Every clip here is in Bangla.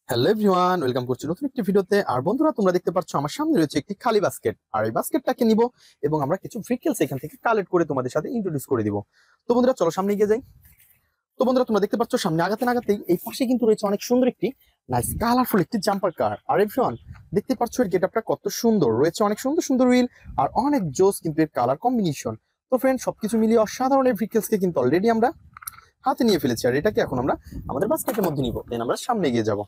হ্যালো এভরিওয়ান, ওয়েলকাম করছি নতুন একটি ভিডিওতে। আর বন্ধুরা, তোমরা দেখতে পাচ্ছ আমার সামনে রয়েছে একটি খালি বাস্কেট। আর এই বাস্কেটটাকে নিব এবং আমরা কিছু ভেহিকলস এখান থেকে কালেক্ট করে তোমাদের সাথে ইন্ট্রোডিউস করে দিব। তো বন্ধুরা, চলো সামনে এগিয়ে যাই। তো বন্ধুরা, তোমরা দেখতে পাচ্ছ সামনে আগাতে না আগাতেই এই পাশে কিন্তু রয়েছে অনেক সুন্দর একটি নাইস কালারফুল একটি জাম্পার কার। আর এভরিওয়ান, দেখতে পাচ্ছ এর গেটআপটা কত সুন্দর, রয়েছে অনেক সুন্দর সুন্দর হুইল আর অনেক জোস কিন্তু এর কালার কম্বিনেশন। তো ফ্রেন্ড, সবকিছু মিলিয়ে অসাধারণ এই ভেহিকলসকে কিন্তু অলরেডি আমরা হাতে নিয়ে ফেলেছি। আর এটাকে এখন আমরা আমাদের বাস্কেটের মধ্যে নিব, দেন আমরা সামনে এগিয়ে যাব।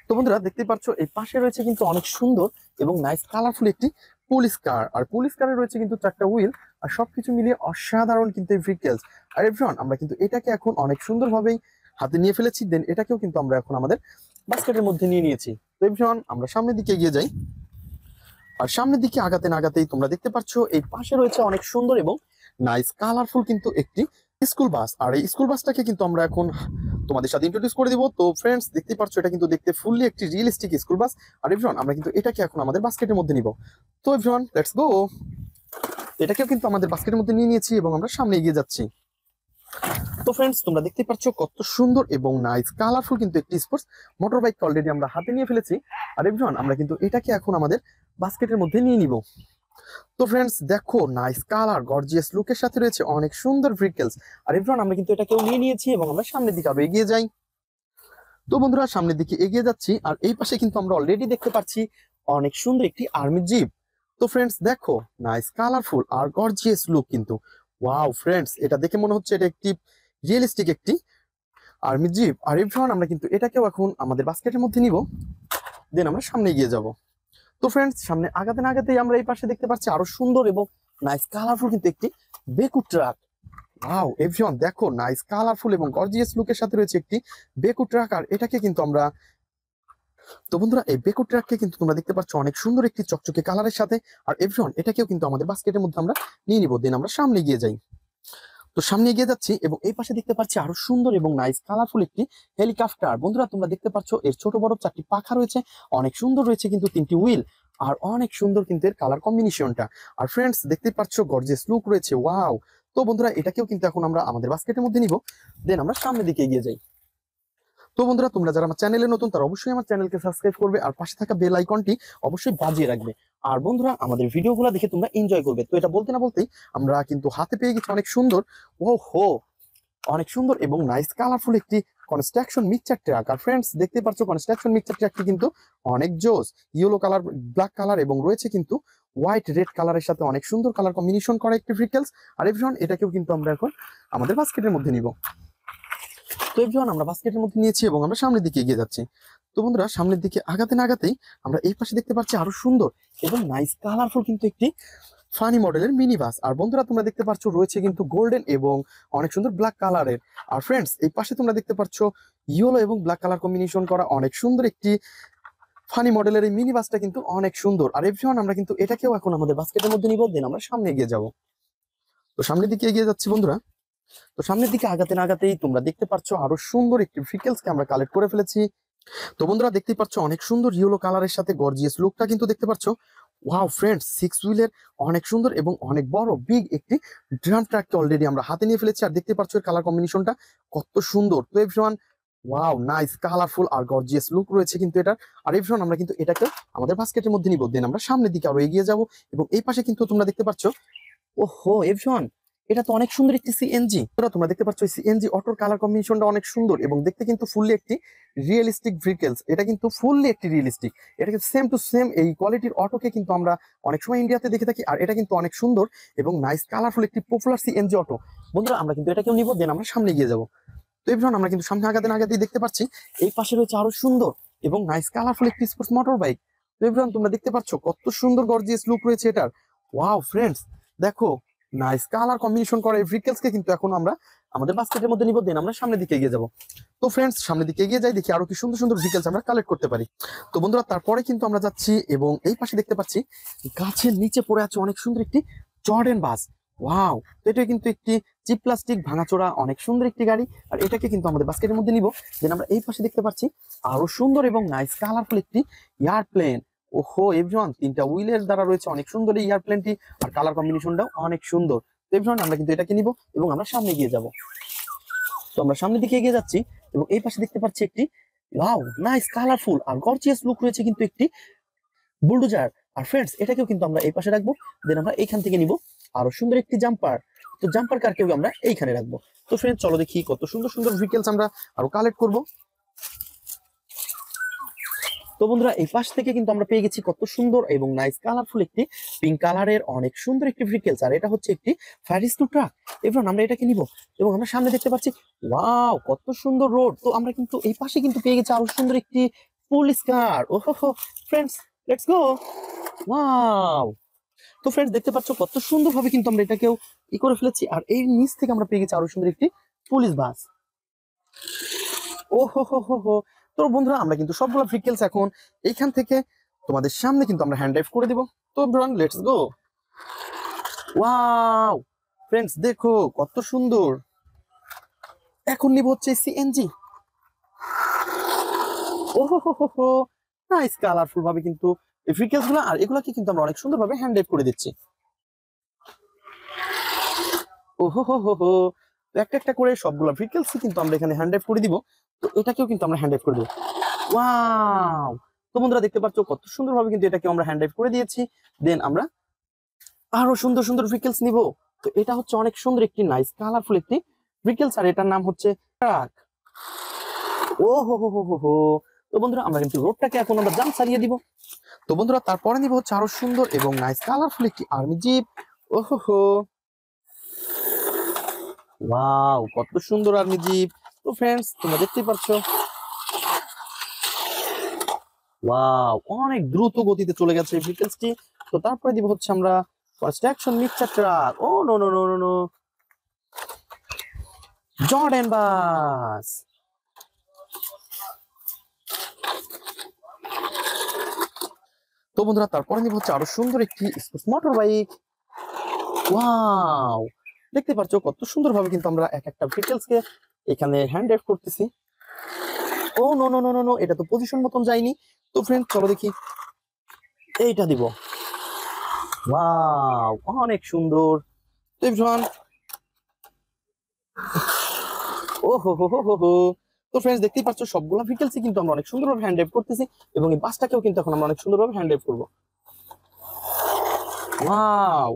তো বন্ধুরা, দেখতে পাচ্ছ এই পাশে রয়েছে কিন্তু অনেক সুন্দর এবং নাইস কালারফুল একটি পুলিশ কার। আর পুলিশ কারে রয়েছে কিন্তু চারটা হুইল আর সবকিছু মিলিয়ে অসাধারণ কিন্তু এই ভেহিকলস। আর এভরিওয়ান, আমরা কিন্তু এটাকে এখন অনেক সুন্দরভাবেই হাতে নিয়ে ফেলেছি, দেন এটাকেও কিন্তু আমরা এখন আমাদের বাস্কেটের মধ্যে নিয়ে নিয়েছি। তো এভরিওয়ান, আমরা সামনের দিকে এগিয়ে যাই। আর সামনের দিকে আগাতে না আগাতেই তোমরা দেখতে পাচ্ছ এই পাশে রয়েছে অনেক সুন্দর এবং নাইস কালারফুল কিন্তু একটি স্কুল বাস। আর এই স্কুল বাসটাকে কিন্তু আমরা এখন তোমাদের সাথে ইন্ট্রোডিউস করে দিব। তো ফ্রেন্ডস, দেখতে পাচ্ছ এটা কিন্তু দেখতে ফুললি একটি রিয়েলিস্টিক স্কুল বাস। আর এভরিওয়ান, আমরা কিন্তু এটাকে এখন আমাদের বাস্কেটের মধ্যে নিব। তো এভরিওয়ান, লেটস গো। এটাকেও কিন্তু আমাদের বাস্কেটের মধ্যে নিয়ে নিয়েছি এবং আমরা সামনে এগিয়ে যাচ্ছি। তো ফ্রেন্ডস, তোমরা দেখতে পাচ্ছ কত সুন্দর এবং নাইস কালারফুল কিন্তু একটি স্পোর্টস মোটর বাইক অলরেডি আমরা হাতে নিয়ে ফেলেছি। আর এভরিওয়ান, আমরা কিন্তু এটাকে এখন আমাদের বাস্কেটের মধ্যে নিয়ে নিব। তো ফ্রেন্ডস, দেখো নাইস কালার গর্জিয়াস লুকের সাথে রয়েছে অনেক সুন্দর ভেহিকলস। আর এভরিওয়ান, আমরা কিন্তু এটাকেও নিয়ে নিয়েছি এবং আমরা সামনের দিকে আরো এগিয়ে যাই। তো বন্ধুরা, সামনের দিকে এগিয়ে যাচ্ছি আর এই পাশে কিন্তু আমরা অলরেডি দেখতে পাচ্ছি অনেক সুন্দর একটি আর্মি জিপ। তো ফ্রেন্ডস, দেখো নাইস কালারফুল আর গর্জিয়াস লুক কিন্তু। ওয়াও ফ্রেন্ডস, এটা দেখে মনে হচ্ছে এটা একটি রিয়েলিস্টিক একটি আর্মি জিপ। আর এভরিওয়ান, আমরা কিন্তু এটাকেও এখন আমাদের বাস্কেটের মধ্যে নিব, দেন আমরা সামনে এগিয়ে যাব। তো ফ্রেন্ডস, সামনে আগাতে না আগাতেই আমরা এই পাশে দেখতে পাচ্ছি আরো সুন্দর এবং নাইস কালারফুল কিন্তু একটি বেকু ট্রাক। ওয়াও এভরিওয়ান, দেখো নাইস কালারফুল এবং গর্জিয়াস লুকের সাথে রয়েছে একটি বেকু ট্রাক। আর এটাকে কিন্তু আমরা, তো বন্ধুরা, এই বেকু ট্রাককে কিন্তু তোমরা দেখতে পাচ্ছ অনেক সুন্দর একটি চকচকে কালারের সাথে। আর এভরিওয়ান, এটাকেও কিন্তু আমাদের বাস্কেটের মধ্যে আমরা নিয়ে নিব, দেন আমরা সামনে এগিয়ে যাই। তো সামনে এগিয়ে যাচ্ছি এবং এই পাশে দেখতে পাচ্ছি আরো সুন্দর এবং নাইস কালারফুল একটি হেলিকপ্টার। বন্ধুরা, তোমরা দেখতে পাচ্ছ এর ছোট বড় চারটি পাখা রয়েছে, অনেক সুন্দর রয়েছে কিন্তু তিনটি হুইল আর অনেক সুন্দর কিন্তু এর কালার কম্বিনেশনটা। আর ফ্রেন্ডস, দেখতে পাচ্ছ গর্জিয়াস লুক রয়েছে। ওয়াও। তো বন্ধুরা, এটাকেও কিন্তু এখন আমরা আমাদের বাস্কেটের মধ্যে নিব, দেন আমরা সামনের দিকে এগিয়ে যাই। তো বন্ধুরা, তোমরা যারা আমার চ্যানেলে নতুন তারা অবশ্যই আমার চ্যানেলকে সাবস্ক্রাইব করবে আর পাশে থাকা বেল আইকনটি অবশ্যই বাজিয়ে রাখবে। আর বন্ধুরা, আমাদের ভিডিওগুলো দেখে তোমরা এনজয় করবে। তো এটা বলতে না বলতেই আমরা কিন্তু হাতে পেয়ে গেছি অনেক সুন্দর, ও হো, অনেক সুন্দর এবং নাইস কালারফুল একটি কনস্ট্রাকশন মিক্সচার ট্রাক। আর ফ্রেন্ডস, দেখতে পাচ্ছ কনস্ট্রাকশন মিক্সচার ট্রাকটি কিন্তু অনেক জোস, ইয়েলো কালার, ব্ল্যাক কালার এবং রয়েছে কিন্তু হোয়াইট রেড কালারের সাথে অনেক সুন্দর কালার কম্বিনেশন করা একটি ভেহিকলস। আর এভরিওয়ান, এটাকেও কিন্তু আমরা এখন আমাদের বাস্কেটের মধ্যে নিব। তো এভরিওয়ান, আমরা বাস্কেটের মধ্যে নিয়েছি এবং আমরা সামনের দিকে এগিয়ে যাচ্ছি। তো বন্ধুরা, সামনের দিকে আগাতে না আগাতেই আমরা এই পাশে দেখতে পাচ্ছি আরো সুন্দর এবং নাইস কালারফুল কিন্তু একটি ফানি মডেলের মিনি বাস। আর বন্ধুরা, তোমরা দেখতে পাচ্ছ রয়েছে কিন্তু গোল্ডেন এবং অনেক সুন্দর ব্ল্যাক কালারের। আর ফ্রেন্ডস, এই পাশে তোমরা দেখতে পাচ্ছ ইয়েলো এবং ব্ল্যাক কালার কম্বিনেশন করা অনেক সুন্দর একটি ফানি মডেলের এই মিনি বাসটা কিন্তু অনেক সুন্দর। আর এভরিওয়ান, আমরা কিন্তু এটাকেও এখন আমাদের বাস্কেটের মধ্যে নিব, দেন আমরা সামনে এগিয়ে যাব। তো সামনের দিকে এগিয়ে যাচ্ছি বন্ধুরা। তো সামনের দিকে আগাতে না আগাতেই তোমরা দেখতে পাচ্ছ আরো সুন্দর একটি ভেহিকলসকে আমরা কালেক্ট করে ফেলেছি। তো বন্ধুরা, দেখতে পাচ্ছ অনেক সুন্দর ইয়েলো কালারের সাথে গর্জিয়াস লুকটা কিন্তু দেখতে পাচ্ছ। ওয়াও ফ্রেন্ডস, 6 হুইলের অনেক সুন্দর এবং অনেক বড় বিগ একটি ড্রাম ট্রাককে অলরেডি আমরা হাতে নিয়ে ফেলেছি। আর দেখতে পাচ্ছ এর কালার কম্বিনেশনটা কত সুন্দর। তো এভরিওয়ান, ওয়াও নাইস কালারফুল আর গর্জিয়াস লুক রয়েছে কিন্তু এটা। আর এভরিওয়ান, আমরা কিন্তু এটাকে আমাদের বাস্কেটের মধ্যে নিব, দেন আমরা সামনের দিকে আরো এগিয়ে যাব। এবং এই পাশে কিন্তু তোমরা দেখতে পাচ্ছ, ওহো এভরিওয়ান, এটা তো অনেক সুন্দর একটি সিএনজি। তোমরা দেখতে পাচ্ছ সিএনজি অটোর কালার কম্বিনেশনটা অনেক সুন্দর এবং দেখতে কিন্তু ফুললি একটি রিয়েলিস্টিক ভেহিকলস। এটা কিন্তু ফুললি একটি রিয়েলিস্টিক, এটা কিন্তু সেম টু সেম এই কোয়ালিটির অটোকে কিন্তু আমরা অনেক সময় ইন্ডিয়াতে দেখে থাকি। আর এটা কিন্তু অনেক সুন্দর এবং নাইস কালারফুল একটি পপুলার সিএনজি অটো। বন্ধুরা, আমরা কিন্তু এটাকেও নিব, দেন আমরা সামনে এগিয়ে যাবো। তো এভরিওয়ান, আমরা কিন্তু সামনে আগাতে না আগাতেই দেখতে পাচ্ছি এই পাশে রয়েছে আরো সুন্দর এবং নাইস কালারফুল একটি স্পোর্টস মোটর বাইক। তো এভরিওয়ান, তোমরা দেখতে পাচ্ছ কত সুন্দর গর্জিয়াস লুক রয়েছে এটার। ওয়াও ফ্রেন্ডস, দেখো নাইস কালার কম্বিনেশন করা এই ভেহিকলসকে কিন্তু এখন আমরা আমাদের বাস্কেটের মধ্যে নিব, দেন আমরা সামনের দিকে এগিয়ে যাব। তো ফ্রেন্ডস, সামনের দিকে এগিয়ে যাই, দেখি আরো কি সুন্দর সুন্দর ভেহিকলস আমরা কালেক্ট করতে পারি। তো বন্ধুরা, তারপরে কিন্তু আমরা যাচ্ছি এবং এই পাশে দেখতে পাচ্ছি গাছের নিচে পড়ে আছে অনেক সুন্দর একটি জর্ডেন বাস। ওয়াও, তো এটা কিন্তু একটি চিপ প্লাস্টিক ভাঙাচোরা অনেক সুন্দর একটি গাড়ি। আর এটাকে কিন্তু আমাদের বাস্কেটের মধ্যে নিব, দেন আমরা এই পাশে দেখতে পাচ্ছি আরো সুন্দর এবং নাইস কালারফুল একটি এয়ারপ্লেন। ওহো এভরিওয়ান, তিনটা হুইলের দ্বারা রয়েছে অনেক সুন্দর এই এয়ারপ্লেনটি আর কালার কম্বিনেশনটাও অনেক সুন্দর। তো এভরিওয়ান, আমরা কিন্তু এটাকে নিব এবং আমরা সামনে এগিয়ে যাব। তো আমরা সামনের দিকে এগিয়ে যাচ্ছি এবং এই পাশে দেখতে পাচ্ছি একটি ওয়াও, নাইস কালারফুল আর গর্জিয়াস লুক রয়েছে কিন্তু একটি বুলডোজার। আর ফ্রেন্ডস এটাকেও কিন্তু আমরা এই পাশে রাখবো। দেন আমরা এইখান থেকে নিব আরো সুন্দর একটি জাম্পার। তো জাম্পার কারকেও আমরা এইখানে রাখবো। তো ফ্রেন্ডস চলো দেখি কত সুন্দর সুন্দর ভেহিকলস আমরা আরো কালেক্ট করব। তো বন্ধুরা এই পাশ থেকে কিন্তু আমরা পেয়ে গেছি কত সুন্দর এবং নাইস কালারফুল একটি পিঙ্ক কালারের অনেক সুন্দর একটি ভেহিকলস। আর এটা হচ্ছে একটি ফায়ার টু ট্রাক। এবার আমরা এটাকে নিব এবং আমরা সামনে দেখতে পাচ্ছি ওয়াও কত সুন্দর রোড। তো আমরা কিন্তু এই পাশে কিন্তু পেয়ে গেছি আরো সুন্দর একটি পুলিশ কার। ওহো ফ্রেন্ডস, লেটস গো। ওয়াও, তো ফ্রেন্ডস দেখতে পাচ্ছ কত সুন্দর ভাবে কিন্তু আমরা এটাকেও করে ফেলেছি। আর এর নিচ থেকে আমরা পেয়ে গেছি আরো সুন্দর একটি পুলিশ বাস। ও হো। তো বন্ধুরা আমরা কিন্তু সবগুলো ভেহিকলস এখন এইখান থেকে তোমাদের সামনে কিন্তু আমরা হ্যান্ড ড্রাইভ করে দিব। তো bran let's go. Wow friends দেখো কত সুন্দর। এখন নিব হচ্ছে সিএনজি। ও হো নাইস কালারফুল ভাবে কিন্তু এই ভেহিকলস গুলো, আর এগুলাকে কিন্তু আমরা অনেক সুন্দর ভাবে হ্যান্ড ড্রাইভ করে দিচ্ছি। ও হো। তো একটা একটা করে সবগুলো ভেহিকলস কিন্তু আমরা এখানে হ্যান্ড ড্রাইভ করে দিব। তো এটাকেও কিন্তু আমরা হ্যান্ড ড্রাইভ করে দিব। ওয়াও, তো বন্ধুরা দেখতে পাচ্ছ কত সুন্দর ভাবে কিন্তু এটাকে আমরা হ্যান্ড ড্রাইভ করে দিয়েছি। দেন আমরা আরো সুন্দর সুন্দর ভেহিকলস নিব। তো এটা হচ্ছে অনেক সুন্দর একটি নাইস কালারফুল একটি ভেহিকলস, আর এটার নাম হচ্ছে ট্রাক। ও হো। তো বন্ধুরা আমরা কিন্তু রোডটাকে এখন আমরা জাম্প ছাড়িয়ে দিব। তো বন্ধুরা তারপরে নিব হচ্ছে আরো সুন্দর এবং নাইস কালারফুল একটি আর্মি জিপ। ও হো, ওয়াও কত সুন্দর আর্মি জিপ। তো ফ্রেন্ডস তোমরা দেখতেই পাচ্ছো ওয়াও অনেক দ্রুত গতিতে চলে গেছে এই ভেহিকলসটি। তো তারপরে দিব হচ্ছে আমরা কনস্ট্রাকশন মিক্সার ট্রাক। ও নো, জর্ডান বাস। তো বন্ধুরা তারপরে নিব হচ্ছে আরো সুন্দর একটি মোটর বাইক। ওয়াও, দেখতে পাচ্ছ কত সুন্দর ভাবে কিন্তু আমরা এক একটা ভেহিকলস কে এখানে হ্যান্ড ড্রাইভ করতেছি। ও নো, এটা তো পজিশন মতন যায়নি। তো ফ্রেন্ড চলো দেখি এইটা দিব। ওয়াও অনেক সুন্দর। তো এভরিওয়ান ও হো। তো ফ্রেন্ডস দেখতেই পাচ্ছ সবগুলো ভেহিকলস কিন্তু আমরা অনেক সুন্দরভাবে হ্যান্ড ড্রাইভ করতেছি, এবং এই বাসটাকেও কিন্তু এখন আমরা অনেক সুন্দরভাবে হ্যান্ড ড্রাইভ করবো। ওয়াও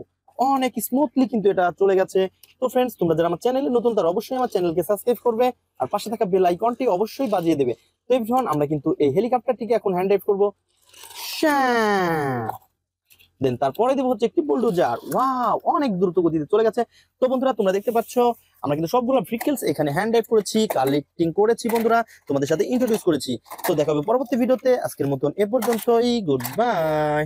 অনেক স্মুথলি কিন্তু এটা চলে গেছে। তো ফ্রেন্ডস তোমরা যারা আমার চ্যানেলে নতুন তারা অবশ্যই আমার চ্যানেলকে সাবস্ক্রাইব করবে, আর পাশে থাকা বেল আইকনটি অবশ্যই বাজিয়ে দেবে। তো এভরিওয়ান আমরা কিন্তু এই হেলিকপ্টারটিকে এখন হ্যান্ড ড্রাইভ করবো। দেন তারপরে দেবো হচ্ছে একটি বুলডোজার। ওয়াও অনেক দ্রুত গতিতে চলে গেছে। তো বন্ধুরা তোমরা দেখতে পাচ্ছ আমরা কিন্তু সবগুলো ভেহিকলস এখানে হ্যান্ড ড্রাইভ করেছি, কালেক্টিং করেছি বন্ধুরা, তোমাদের সাথে ইন্ট্রোডিউস করেছি। তো দেখা হবে পরবর্তী ভিডিওতে। আজকের মতন এ পর্যন্তই, গুড বাই।